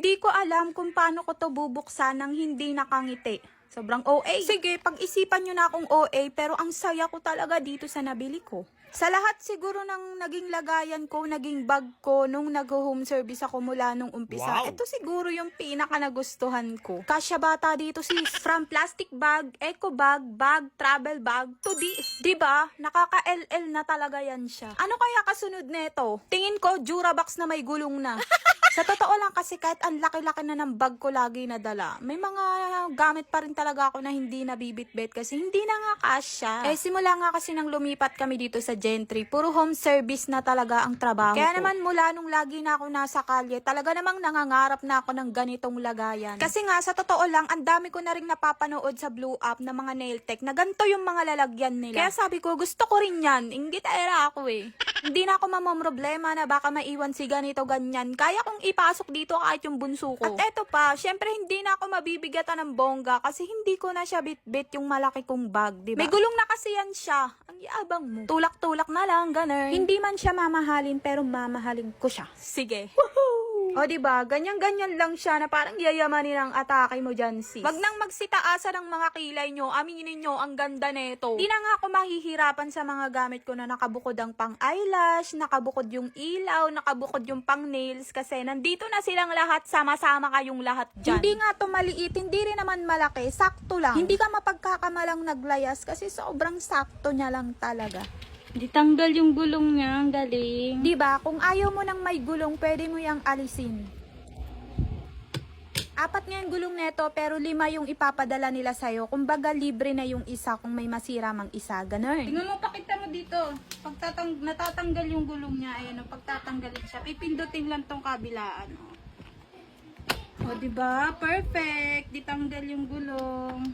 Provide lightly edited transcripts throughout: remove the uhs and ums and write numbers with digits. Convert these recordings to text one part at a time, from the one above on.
Hindi ko alam kung paano ko to bubuksan ng hindi nakangiti. Sobrang OA. Sige, pag-isipan nyo na akong OA, pero ang saya ko talaga dito sa nabili ko. Sa lahat siguro ng naging lagayan ko, naging bag ko, nung nag-home service ako mula nung umpisa, ito siguro yung pinaka nagustuhan ko. Kasya bata dito sis. From plastic bag, eco bag, bag, travel bag, to this. Diba? Nakaka-LL na talaga yan siya. Ano kaya kasunod nito? Tingin ko, Durabox na may gulong na. Sa totoo lang kasi kahit ang laki-laki na ng bag ko lagi nadala, may mga gamit pa rin talaga ako na hindi nabibitbit kasi hindi na nga kasya. Simula nga kasi nang lumipat kami dito sa Gentry, puro home service na talaga ang trabaho ko. Kaya naman mula nung lagi na ako nasa kalye, talaga namang nangangarap na ako ng ganitong lagayan. Kasi nga sa totoo lang, ang dami ko na rin napapanood sa Blue App na mga nail tech na ganito yung mga lalagyan nila. Kaya sabi ko, gusto ko rin yan. Inggit-era ako eh. Hindi na ako mamamroblema na baka maiwan si ganito ganyan. Kaya kong ipasok dito kahit yung bunso ko. At eto pa, syempre hindi na ako mabibigatan ng bongga kasi hindi ko na siya bit-bit yung malaki kong bag, diba? May gulong na kasi yan siya. Ang yabang mo. Tulak-tulak na lang, ganun. Hindi man siya mamahalin pero mamahalin ko siya. Sige. Woohoo! O diba, ganyan-ganyan lang siya na parang yayamanin ang atake mo dyan, sis. Wag nang magsitaasa ng mga kilay nyo, aminin nyo, ang ganda neto. Di na nga ako mahihirapan sa mga gamit ko na nakabukod ang pang eyelash, nakabukod yung ilaw, nakabukod yung pang nails, kasi nandito na silang lahat, sama-sama kayong lahat dyan. Hindi nga to maliit, hindi rin naman malaki, sakto lang. Hindi ka mapagkakamalang naglayas kasi sobrang sakto niya lang talaga. Di tanggal yung gulong niya, ang galing. Diba, kung ayaw mo nang may gulong, pwede mo yang alisin. 4 nga yung gulong neto, pero 5 yung ipapadala nila sa'yo. Kumbaga, libre na yung isa kung may masira mang isa. Ganun. Tingnan mo, pakita mo dito. Natatanggal yung gulong niya. Ayan, pagtatanggalin siya. Pipindutin lang tong kabilaan. O, diba? Perfect. Di tanggal yung gulong.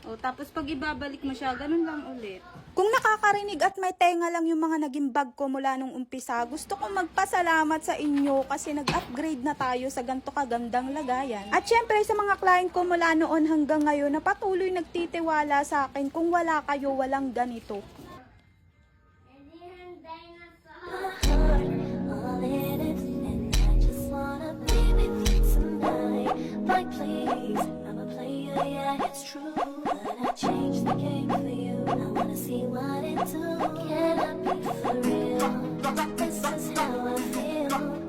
O, tapos pag ibabalik mo siya, ganun lang ulit. Kung nakakarinig at may tenga lang yung mga naging bag ko mula nung umpisa, gusto kong magpasalamat sa inyo kasi nag-upgrade na tayo sa ganito kagandang lagayan. At syempre sa mga client ko mula noon hanggang ngayon na patuloy nagtitiwala sa akin, kung wala kayo, walang ganito. Like please, I'm a player, yeah, it's true. But I changed the game for you. I wanna see what it do. Can I be for real? This is how I feel.